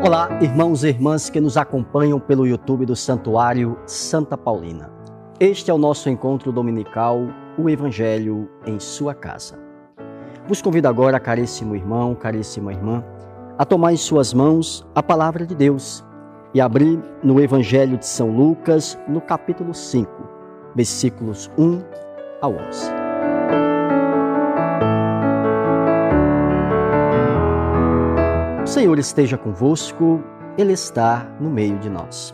Olá, irmãos e irmãs que nos acompanham pelo YouTube do Santuário Santa Paulina. Este é o nosso encontro dominical, o Evangelho em sua casa. Vos convido agora, caríssimo irmão, caríssima irmã, a tomar em suas mãos a Palavra de Deus e abrir no Evangelho de São Lucas, no capítulo 5, versículos 1 ao 11. O Senhor esteja convosco, Ele está no meio de nós.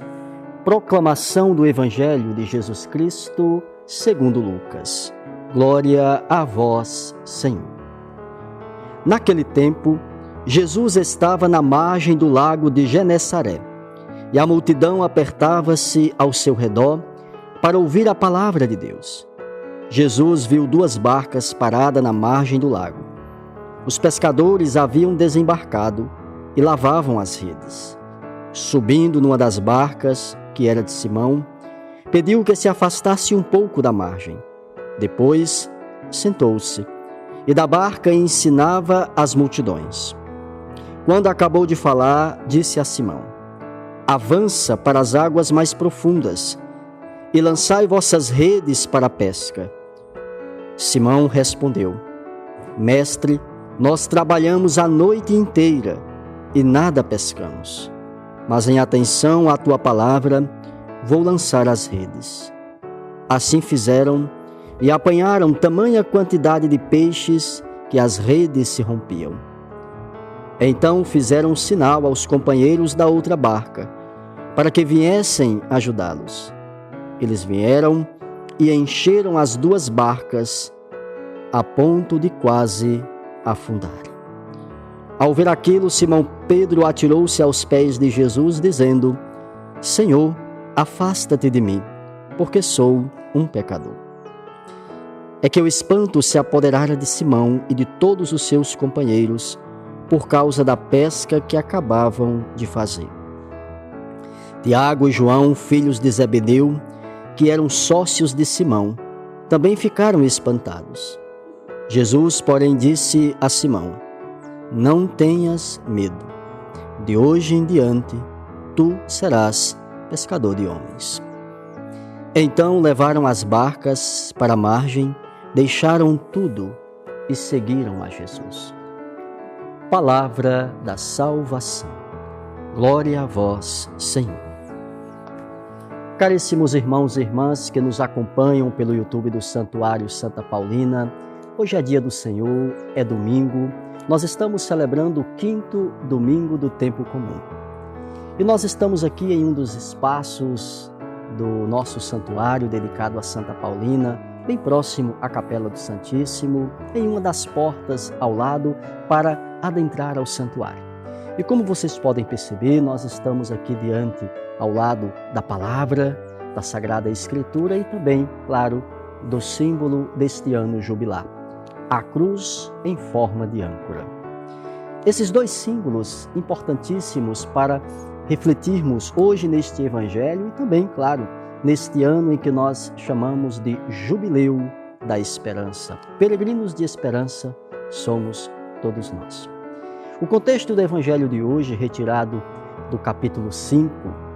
Proclamação do Evangelho de Jesus Cristo, segundo Lucas. Glória a vós, Senhor. Naquele tempo, Jesus estava na margem do lago de Genesaré, e a multidão apertava-se ao seu redor para ouvir a palavra de Deus. Jesus viu duas barcas paradas na margem do lago. Os pescadores haviam desembarcado e lavavam as redes. Subindo numa das barcas, que era de Simão, pediu que se afastasse um pouco da margem. Depois, sentou-se e da barca ensinava as multidões. Quando acabou de falar, disse a Simão: avança para as águas mais profundas e lançai vossas redes para a pesca. Simão respondeu: Mestre, nós trabalhamos a noite inteira e nada pescamos, mas em atenção à tua palavra, vou lançar as redes. Assim fizeram e apanharam tamanha quantidade de peixes que as redes se rompiam. Então fizeram sinal aos companheiros da outra barca, para que viessem ajudá-los. Eles vieram e encheram as duas barcas, a ponto de quase afundar. Ao ver aquilo, Simão Pedro atirou-se aos pés de Jesus, dizendo: Senhor, afasta-te de mim, porque sou um pecador. É que o espanto se apoderara de Simão e de todos os seus companheiros, por causa da pesca que acabavam de fazer. Tiago e João, filhos de Zebedeu, que eram sócios de Simão, também ficaram espantados. Jesus, porém, disse a Simão: não tenhas medo. De hoje em diante, tu serás pescador de homens. Então levaram as barcas para a margem, deixaram tudo e seguiram a Jesus. Palavra da salvação. Glória a vós, Senhor. Caríssimos irmãos e irmãs que nos acompanham pelo YouTube do Santuário Santa Paulina, hoje é dia do Senhor, é domingo. Nós estamos celebrando o 5º domingo do tempo comum. E nós estamos aqui em um dos espaços do nosso santuário dedicado a Santa Paulina, bem próximo à Capela do Santíssimo, em uma das portas ao lado para adentrar ao santuário. E como vocês podem perceber, nós estamos aqui diante, ao lado da palavra, da Sagrada Escritura e também, claro, do símbolo deste ano jubilar, a cruz em forma de âncora. Esses dois símbolos importantíssimos para refletirmos hoje neste Evangelho e também, claro, neste ano em que nós chamamos de Jubileu da Esperança. Peregrinos de esperança somos todos nós. O contexto do Evangelho de hoje, retirado do capítulo 5,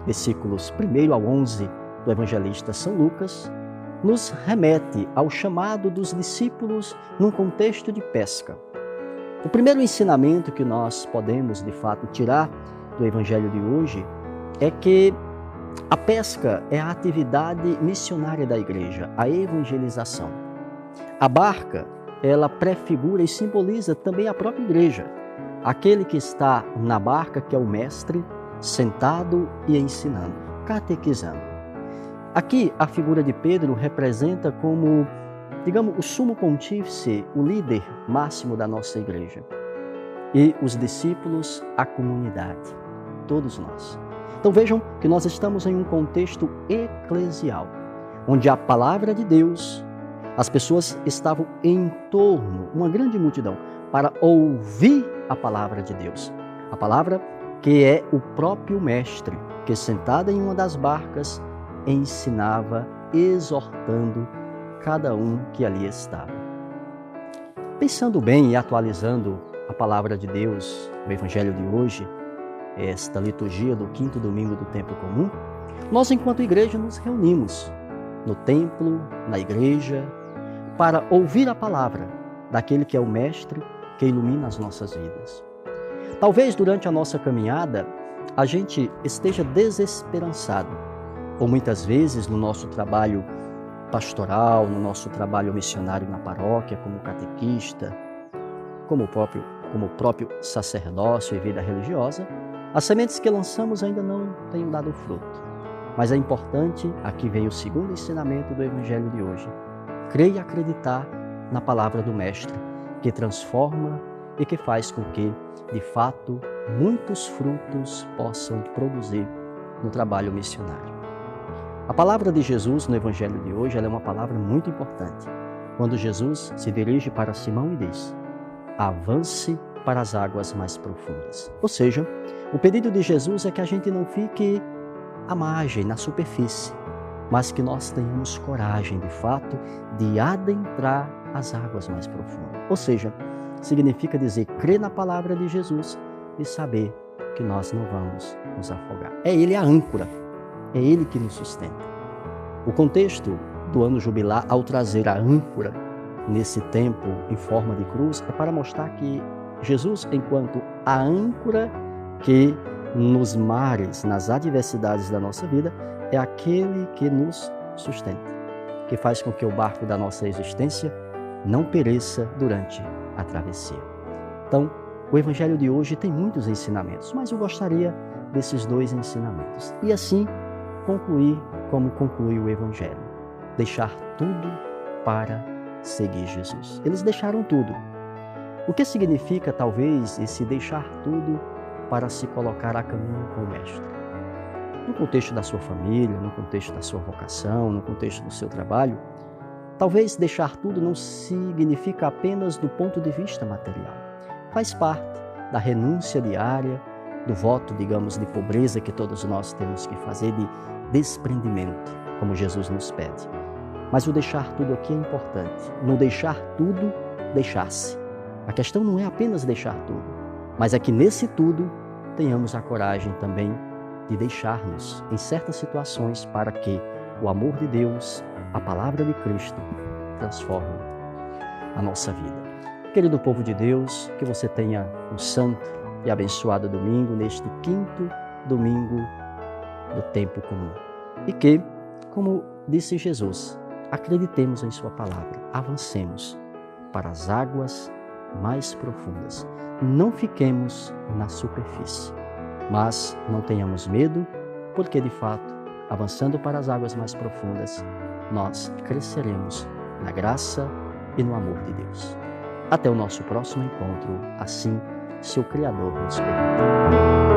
versículos 1 ao 11 do evangelista São Lucas, nos remete ao chamado dos discípulos num contexto de pesca. O primeiro ensinamento que nós podemos, de fato, tirar do Evangelho de hoje é que a pesca é a atividade missionária da igreja, a evangelização. A barca, ela prefigura e simboliza também a própria igreja, aquele que está na barca, que é o mestre, sentado e ensinando, catequizando. Aqui, a figura de Pedro representa como, digamos, o sumo pontífice, o líder máximo da nossa igreja. E os discípulos, a comunidade, todos nós. Então vejam que nós estamos em um contexto eclesial, onde a palavra de Deus, as pessoas estavam em torno, uma grande multidão, para ouvir a palavra de Deus. A palavra que é o próprio mestre, que sentado em uma das barcas, ensinava, exortando cada um que ali estava. Pensando bem e atualizando a palavra de Deus, o Evangelho de hoje, esta liturgia do quinto domingo do tempo comum, nós, enquanto igreja, nos reunimos no templo, na igreja, para ouvir a palavra daquele que é o Mestre que ilumina as nossas vidas. Talvez durante a nossa caminhada a gente esteja desesperançado, ou muitas vezes no nosso trabalho pastoral, no nosso trabalho missionário na paróquia, como catequista, como o próprio sacerdócio e vida religiosa, as sementes que lançamos ainda não têm dado fruto. Mas é importante, aqui vem o segundo ensinamento do Evangelho de hoje, crer e acreditar na palavra do Mestre, que transforma e que faz com que, de fato, muitos frutos possam produzir no trabalho missionário. A palavra de Jesus no Evangelho de hoje ela é uma palavra muito importante. Quando Jesus se dirige para Simão e diz: avance para as águas mais profundas. Ou seja, o pedido de Jesus é que a gente não fique à margem, na superfície, mas que nós tenhamos coragem, de fato, de adentrar as águas mais profundas. Ou seja, significa dizer crer na palavra de Jesus e saber que nós não vamos nos afogar. É Ele a âncora, é Ele que nos sustenta. O contexto do ano jubilar, ao trazer a âncora nesse tempo em forma de cruz, é para mostrar que Jesus, enquanto a âncora que nos mares, nas adversidades da nossa vida, é aquele que nos sustenta, que faz com que o barco da nossa existência não pereça durante a travessia. Então, o Evangelho de hoje tem muitos ensinamentos, mas eu gostaria desses 2 ensinamentos. E assim, concluir como conclui o Evangelho. Deixar tudo para seguir Jesus. Eles deixaram tudo. O que significa, talvez, esse deixar tudo para se colocar a caminho com o Mestre? No contexto da sua família, no contexto da sua vocação, no contexto do seu trabalho, talvez deixar tudo não significa apenas do ponto de vista material. Faz parte da renúncia diária, do voto, digamos, de pobreza que todos nós temos que fazer, de desprendimento, como Jesus nos pede. Mas o deixar tudo aqui é importante. No deixar tudo, deixar-se. A questão não é apenas deixar tudo, mas é que nesse tudo tenhamos a coragem também de deixar-nos em certas situações para que o amor de Deus, a palavra de Cristo, transforme a nossa vida. Querido povo de Deus, que você tenha um santo e abençoado domingo, neste quinto domingo do tempo comum. E que, como disse Jesus, acreditemos em sua palavra, avancemos para as águas mais profundas. Não fiquemos na superfície, mas não tenhamos medo, porque de fato, avançando para as águas mais profundas, nós cresceremos na graça e no amor de Deus. Até o nosso próximo encontro, assim, se o Criador nos permitir.